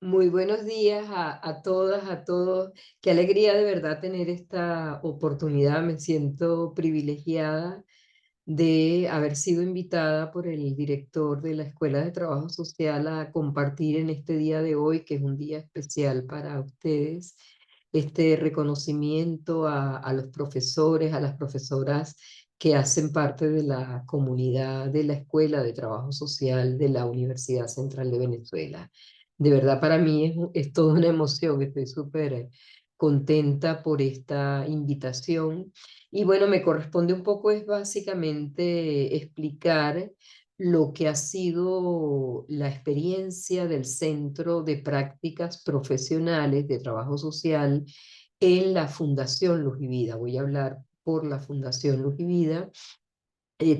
Muy buenos días a todas, a todos. Qué alegría de verdad tener esta oportunidad. Me siento privilegiada de haber sido invitada por el director de la Escuela de Trabajo Social a compartir en este día de hoy, que es un día especial para ustedes, este reconocimiento a los profesores, a las profesoras que hacen parte de la comunidad de la Escuela de Trabajo Social de la Universidad Central de Venezuela. De verdad, para mí es toda una emoción. Estoy súper contenta por esta invitación. Y bueno, me corresponde un poco es básicamente explicar lo que ha sido la experiencia del Centro de Prácticas Profesionales de Trabajo Social en la Fundación Luz y Vida. Voy a hablar por la Fundación Luz y Vida,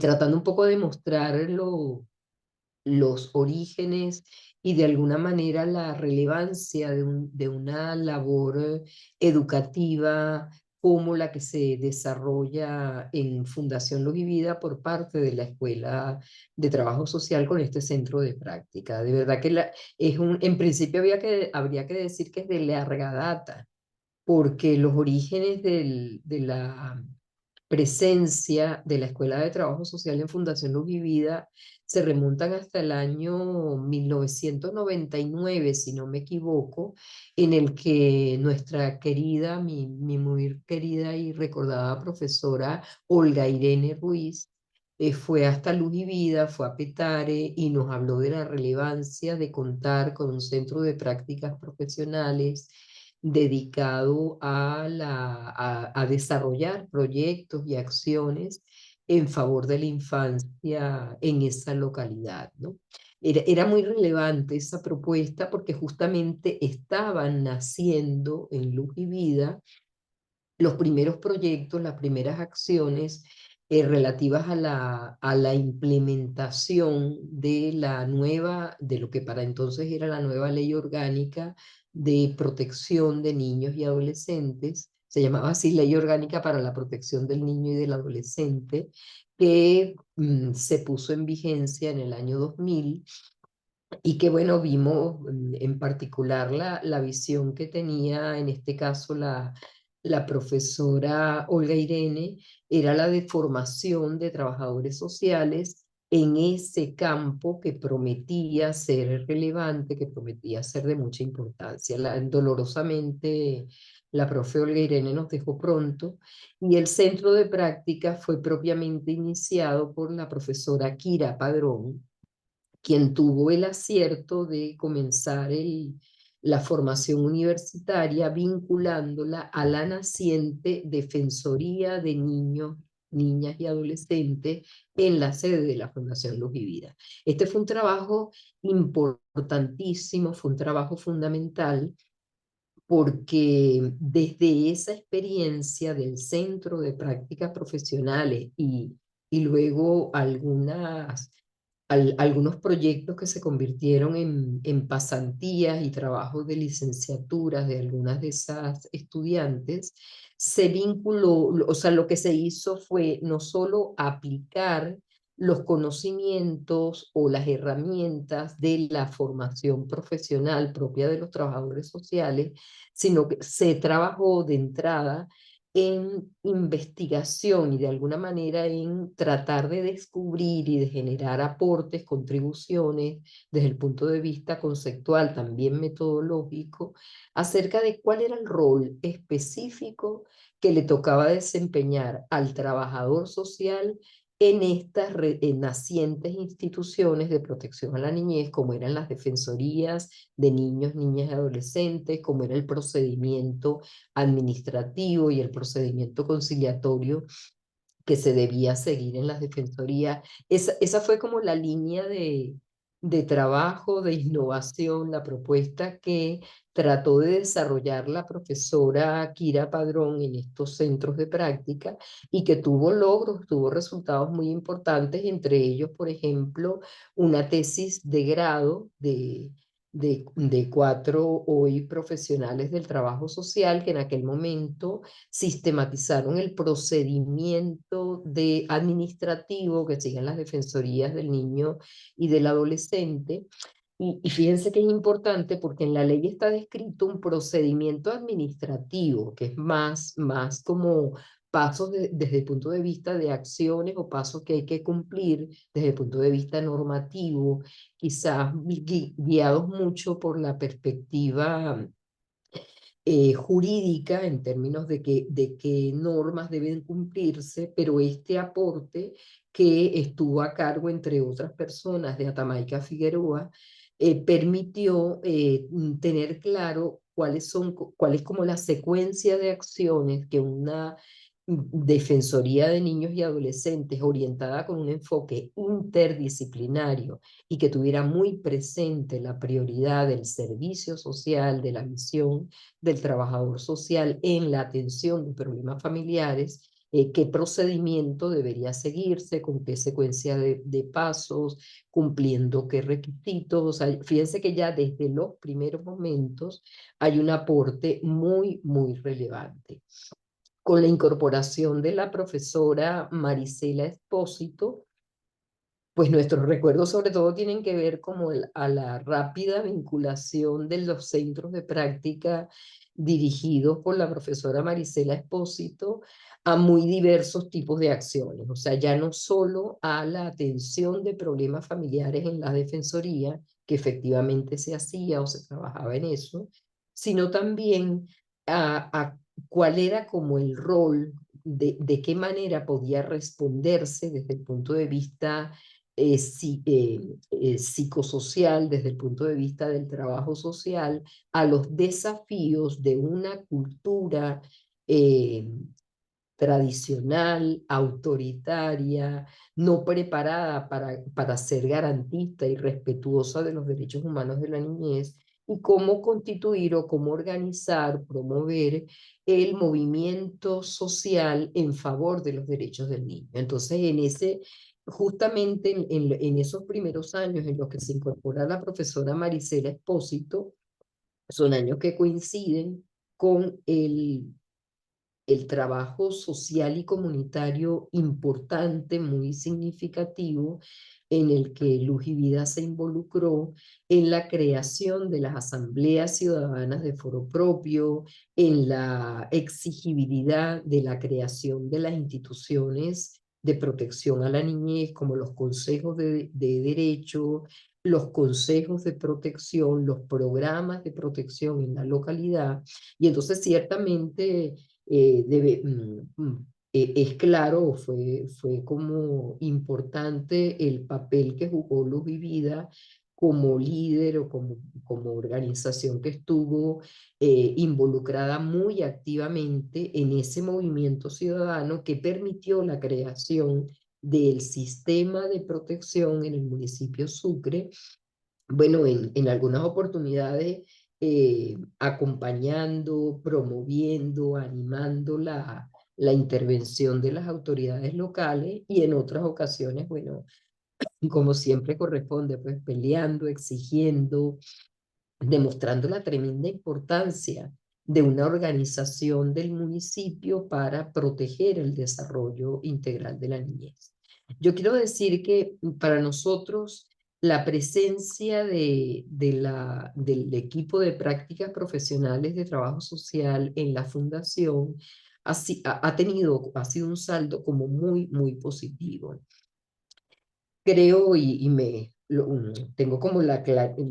tratando un poco de mostrar los orígenes y de alguna manera la relevancia de una labor educativa como la que se desarrolla en Fundación Luz y Vida por parte de la Escuela de Trabajo Social con este centro de práctica. De verdad que en principio habría que decir que es de larga data, porque los orígenes de la presencia de la Escuela de Trabajo Social en Fundación Luz y Vida se remontan hasta el año 1999, si no me equivoco, en el que nuestra querida, mi muy querida y recordada profesora Olga Irene Ruiz fue hasta Luz y Vida, fue a Petare y nos habló de la relevancia de contar con un centro de prácticas profesionales dedicado a desarrollar proyectos y acciones en favor de la infancia en esa localidad, ¿no? Era muy relevante esa propuesta porque justamente estaban naciendo en Luz y Vida los primeros proyectos, las primeras acciones relativas a la implementación de de lo que para entonces era la nueva ley orgánica de protección de niños y adolescentes. Se llamaba así Ley Orgánica para la Protección del Niño y del Adolescente, que se puso en vigencia en el año 2000 y que bueno, vimos en particular la visión que tenía en este caso la profesora Olga Irene, era la de formación de trabajadores sociales en ese campo que prometía ser relevante, que prometía ser de mucha importancia. Dolorosamente, la profe Olga Irene nos dejó pronto y el centro de práctica fue propiamente iniciado por la profesora Kira Padrón, quien tuvo el acierto de comenzar la formación universitaria vinculándola a la naciente Defensoría de Niños, Niñas y Adolescentes en la sede de la Fundación Luz y Vida. Este fue un trabajo importantísimo, fue un trabajo fundamental porque desde esa experiencia del Centro de Prácticas Profesionales y luego algunos proyectos que se convirtieron en pasantías y trabajos de licenciaturas de algunas de esas estudiantes, se vinculó, o sea, lo que se hizo fue no solo aplicar los conocimientos o las herramientas de la formación profesional propia de los trabajadores sociales, sino que se trabajó de entrada en investigación y de alguna manera en tratar de descubrir y de generar aportes, contribuciones desde el punto de vista conceptual, también metodológico, acerca de cuál era el rol específico que le tocaba desempeñar al trabajador social en estas nacientes instituciones de protección a la niñez, como eran las defensorías de niños, niñas y adolescentes, como era el procedimiento administrativo y el procedimiento conciliatorio que se debía seguir en las defensorías. Esa fue como la línea de trabajo, de innovación, la propuesta que trató de desarrollar la profesora Kira Padrón en estos centros de práctica y que tuvo logros, tuvo resultados muy importantes, entre ellos, por ejemplo, una tesis de grado de cuatro hoy profesionales del trabajo social que en aquel momento sistematizaron el procedimiento administrativo que siguen las defensorías del niño y del adolescente Y fíjense que es importante porque en la ley está descrito un procedimiento administrativo, que es más como pasos desde el punto de vista de acciones o pasos que hay que cumplir desde el punto de vista normativo, quizás guiados mucho por la perspectiva jurídica en términos de qué normas deben cumplirse, pero este aporte que estuvo a cargo, entre otras personas, de Atamaica Figueroa, permitió tener claro cuál es como la secuencia de acciones que una Defensoría de Niños y Adolescentes orientada con un enfoque interdisciplinario y que tuviera muy presente la prioridad del servicio social, de la misión del trabajador social en la atención de problemas familiares, qué procedimiento debería seguirse, con qué secuencia de pasos, cumpliendo qué requisitos. O sea, fíjense que ya desde los primeros momentos hay un aporte muy relevante. Con la incorporación de la profesora Marisela Espósito, pues nuestros recuerdos sobre todo tienen que ver como a la rápida vinculación de los centros de práctica dirigidos por la profesora Marisela Espósito a muy diversos tipos de acciones. O sea, ya no solo a la atención de problemas familiares en la defensoría, que efectivamente se hacía o se trabajaba en eso, sino también a cuál era como el rol, de qué manera podía responderse desde el punto de vista psicosocial, desde el punto de vista del trabajo social, a los desafíos de una cultura eh, tradicional, autoritaria, no preparada para ser garantista y respetuosa de los derechos humanos de la niñez, y cómo constituir o cómo organizar, promover el movimiento social en favor de los derechos del niño. Entonces, justamente en esos primeros años en los que se incorpora la profesora Marisela Espósito, son años que coinciden con el trabajo social y comunitario importante, muy significativo, en el que Luz y Vida se involucró en la creación de las asambleas ciudadanas de foro propio, en la exigibilidad de la creación de las instituciones de protección a la niñez, como los consejos de derecho, los consejos de protección, los programas de protección en la localidad. Y entonces ciertamente es claro, fue como importante el papel que jugó Luz y Vida como líder o como organización que estuvo involucrada muy activamente en ese movimiento ciudadano que permitió la creación del sistema de protección en el municipio Sucre. Bueno, en algunas oportunidades acompañando, promoviendo, animando la intervención de las autoridades locales, y en otras ocasiones, bueno, como siempre corresponde, pues peleando, exigiendo, demostrando la tremenda importancia de una organización del municipio para proteger el desarrollo integral de la niñez. Yo quiero decir que para nosotros la presencia del equipo de prácticas profesionales de trabajo social en la fundación ha sido un saldo como muy positivo. Creo tengo como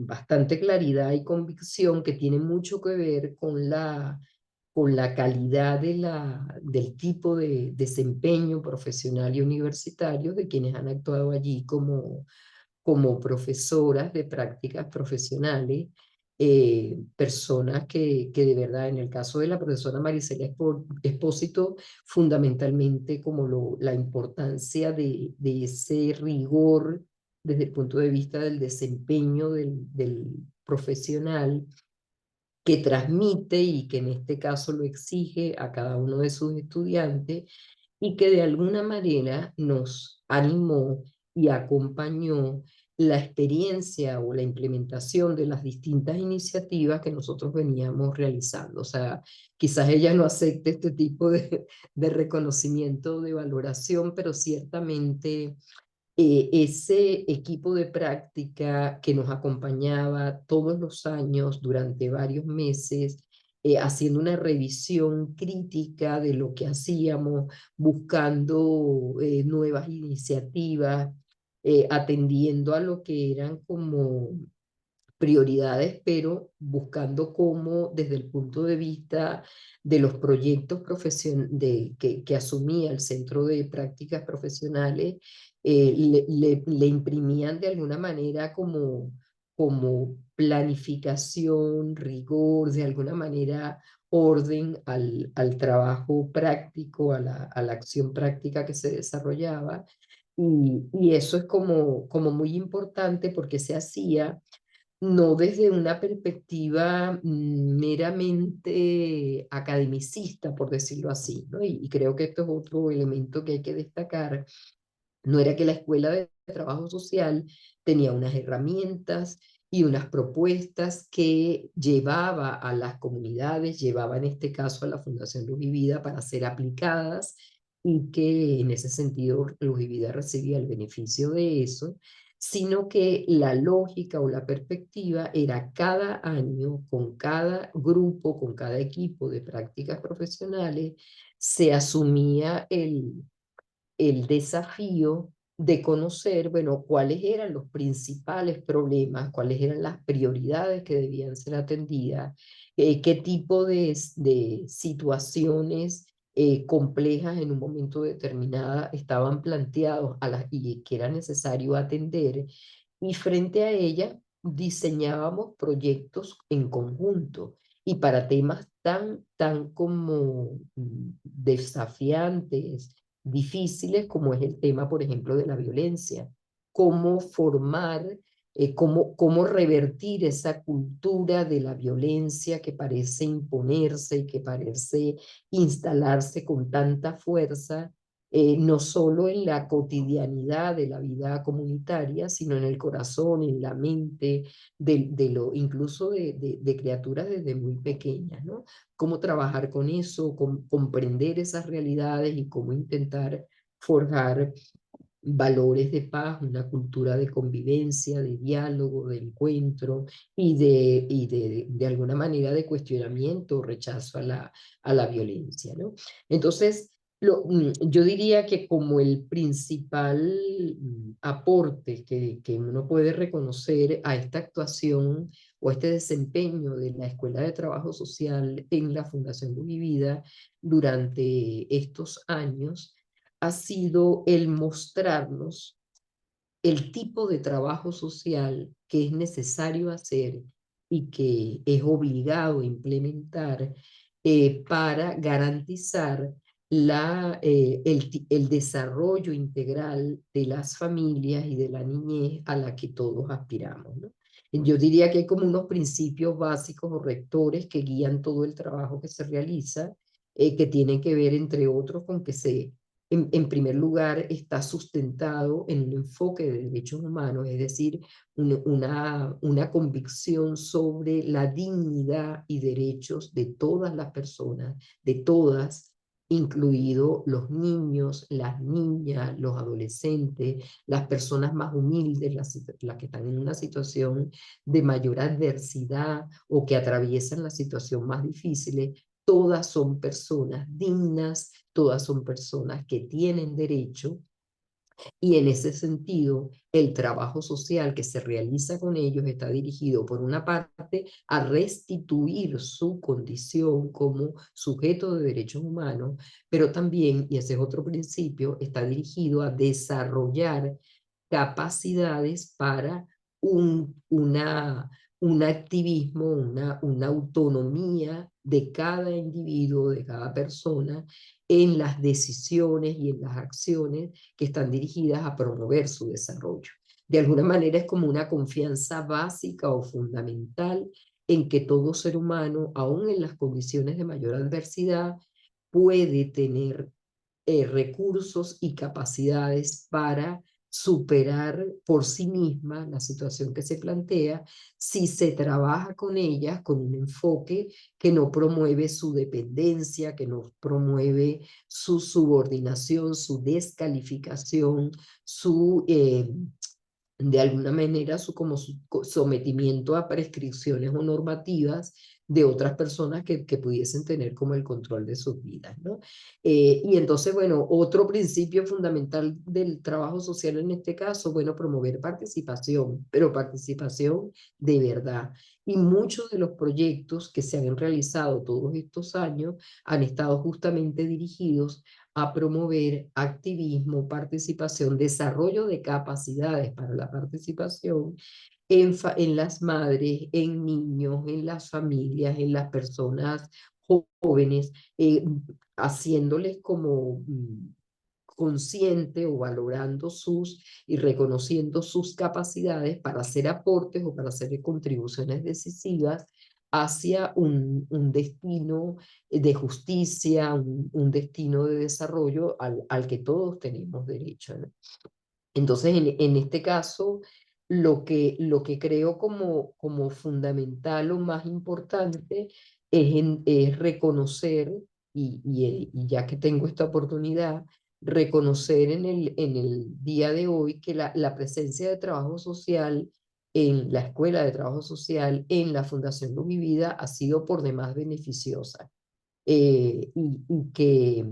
bastante claridad y convicción que tiene mucho que ver con la calidad del tipo de desempeño profesional y universitario de quienes han actuado allí como profesoras de prácticas profesionales, personas que de verdad, en el caso de la profesora Marisela Espósito, fundamentalmente como la importancia de ese rigor desde el punto de vista del desempeño del profesional, que transmite y que en este caso lo exige a cada uno de sus estudiantes, y que de alguna manera nos animó y acompañó la experiencia o la implementación de las distintas iniciativas que nosotros veníamos realizando. O sea, quizás ella no acepte este tipo de reconocimiento, de valoración, pero ciertamente ese equipo de práctica que nos acompañaba todos los años durante varios meses, haciendo una revisión crítica de lo que hacíamos, buscando nuevas iniciativas, atendiendo a lo que eran como prioridades, pero buscando cómo desde el punto de vista de los proyectos que asumía el Centro de Prácticas Profesionales, le imprimían de alguna manera como planificación, rigor, de alguna manera orden al trabajo práctico, a la acción práctica que se desarrollaba. Y eso es como muy importante porque se hacía no desde una perspectiva meramente academicista, por decirlo así, ¿no? Y creo que esto es otro elemento que hay que destacar. No era que la Escuela de Trabajo Social tenía unas herramientas y unas propuestas que llevaba a las comunidades, llevaba en este caso a la Fundación Luz y Vida para ser aplicadas, y que en ese sentido Luz y Vida recibía el beneficio de eso, sino que la lógica o la perspectiva era cada año, con cada grupo, con cada equipo de prácticas profesionales, se asumía el desafío de conocer, bueno, cuáles eran los principales problemas, cuáles eran las prioridades que debían ser atendidas, qué tipo de situaciones complejas en un momento determinado estaban planteados y que era necesario atender, y frente a ella diseñábamos proyectos en conjunto. Y para temas tan como desafiantes, difíciles, como es el tema, por ejemplo, de la violencia. Cómo formar, cómo revertir esa cultura de la violencia que parece imponerse y que parece instalarse con tanta fuerza, no solo en la cotidianidad de la vida comunitaria, sino en el corazón, en la mente, incluso de criaturas desde muy pequeñas, ¿no? Cómo trabajar con eso, cómo comprender esas realidades y cómo intentar forjar valores de paz, una cultura de convivencia, de diálogo, de encuentro y de alguna manera de cuestionamiento o rechazo a la violencia, ¿no? Entonces, yo diría que como el principal aporte que uno puede reconocer a esta actuación o este desempeño de la Escuela de Trabajo Social en la Fundación Luz y Vida durante estos años ha sido el mostrarnos el tipo de trabajo social que es necesario hacer y que es obligado implementar para garantizar el desarrollo integral de las familias y de la niñez a la que todos aspiramos, ¿no? Yo diría que hay como unos principios básicos o rectores que guían todo el trabajo que se realiza, que tienen que ver, entre otros, con que en primer lugar, está sustentado en un enfoque de derechos humanos, es decir, una convicción sobre la dignidad y derechos de todas las personas, de todas, incluidos los niños, las niñas, los adolescentes, las personas más humildes, las que están en una situación de mayor adversidad o que atraviesan la situación más difícil. Todas son personas dignas, todas son personas que tienen derecho, y en ese sentido el trabajo social que se realiza con ellos está dirigido por una parte a restituir su condición como sujeto de derechos humanos, pero también, y ese es otro principio, está dirigido a desarrollar capacidades para un activismo, una autonomía de cada individuo, de cada persona, en las decisiones y en las acciones que están dirigidas a promover su desarrollo. De alguna manera es como una confianza básica o fundamental en que todo ser humano, aun en las condiciones de mayor adversidad, puede tener recursos y capacidades para superar por sí misma la situación que se plantea si se trabaja con ellas con un enfoque que no promueve su dependencia, que no promueve su subordinación, su descalificación, su de alguna manera como su sometimiento a prescripciones o normativas de otras personas que pudiesen tener como el control de sus vidas, ¿no? Y entonces, bueno, otro principio fundamental del trabajo social en este caso, bueno, promover participación, pero participación de verdad. Y muchos de los proyectos que se han realizado todos estos años han estado justamente dirigidos a promover activismo, participación, desarrollo de capacidades para la participación en las madres, en niños, en las familias, en las personas jóvenes, haciéndoles como consciente o valorando sus y reconociendo sus capacidades para hacer aportes o para hacer contribuciones decisivas hacia un destino de justicia, un destino de desarrollo al que todos tenemos derecho, ¿no? Entonces, en este caso, lo que creo como fundamental o más importante es reconocer, y ya que tengo esta oportunidad, reconocer en el día de hoy que la presencia de trabajo social en la Escuela de Trabajo Social, en la Fundación Luz y Vida, ha sido por demás beneficiosa. Y que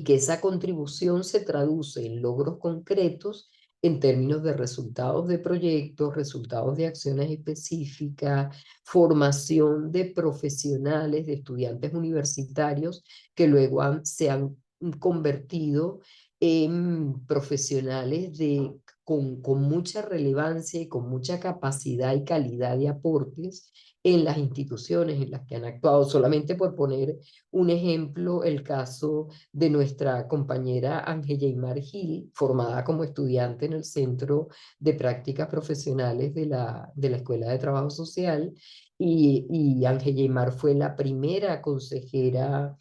esa contribución se traduce en logros concretos en términos de resultados de proyectos, resultados de acciones específicas, formación de profesionales, de estudiantes universitarios que luego se han convertido en profesionales con mucha relevancia y con mucha capacidad y calidad de aportes en las instituciones en las que han actuado. Solamente por poner un ejemplo, el caso de nuestra compañera Ángela Gil, formada como estudiante en el Centro de Prácticas Profesionales de la Escuela de Trabajo Social, y Ángela fue la primera consejera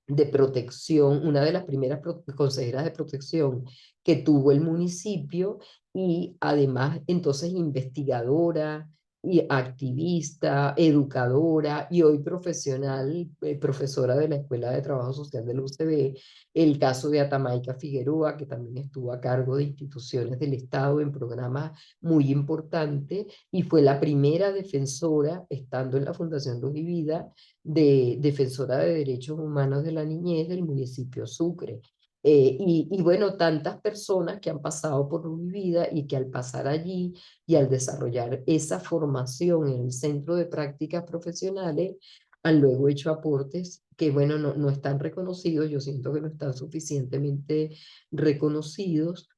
de protección, una de las primeras consejeras de protección que tuvo el municipio, y además entonces investigadora y activista, educadora y hoy profesional, profesora de la Escuela de Trabajo Social de la UCB. El caso de Atamaica Figueroa, que también estuvo a cargo de instituciones del Estado en programas muy importantes y fue la primera defensora, estando en la Fundación Luz y Vida, de defensora de derechos humanos de la niñez del municipio Sucre. Y bueno, tantas personas que han pasado por mi vida y que al pasar allí y al desarrollar esa formación en el centro de prácticas profesionales, han luego hecho aportes que, bueno, no están reconocidos, yo siento que no están suficientemente reconocidos,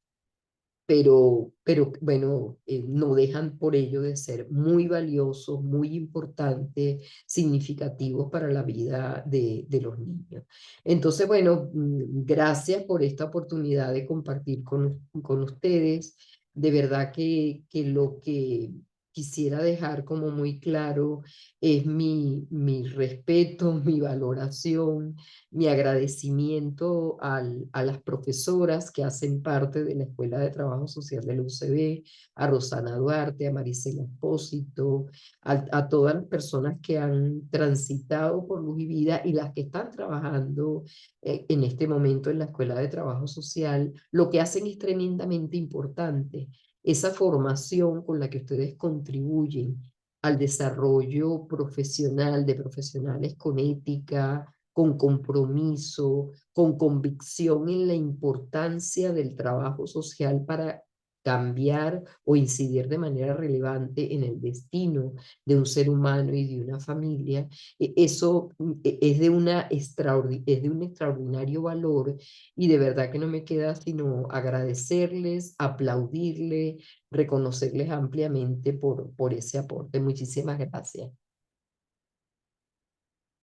pero bueno, no dejan por ello de ser muy valiosos, muy importantes, significativos para la vida de los niños. Entonces, bueno, gracias por esta oportunidad de compartir con ustedes. De verdad que lo que quisiera dejar como muy claro es mi respeto, mi valoración, mi agradecimiento a las profesoras que hacen parte de la Escuela de Trabajo Social de la UCB, a Rosana Duarte, a Maricela Espósito, a todas las personas que han transitado por Luz y Vida y las que están trabajando en este momento en la Escuela de Trabajo Social. Lo que hacen es tremendamente importante. Esa formación con la que ustedes contribuyen al desarrollo profesional de profesionales con ética, con compromiso, con convicción en la importancia del trabajo social para cambiar o incidir de manera relevante en el destino de un ser humano y de una familia. Eso es de un extraordinario valor, y de verdad que no me queda sino agradecerles, aplaudirles, reconocerles ampliamente por ese aporte. Muchísimas gracias.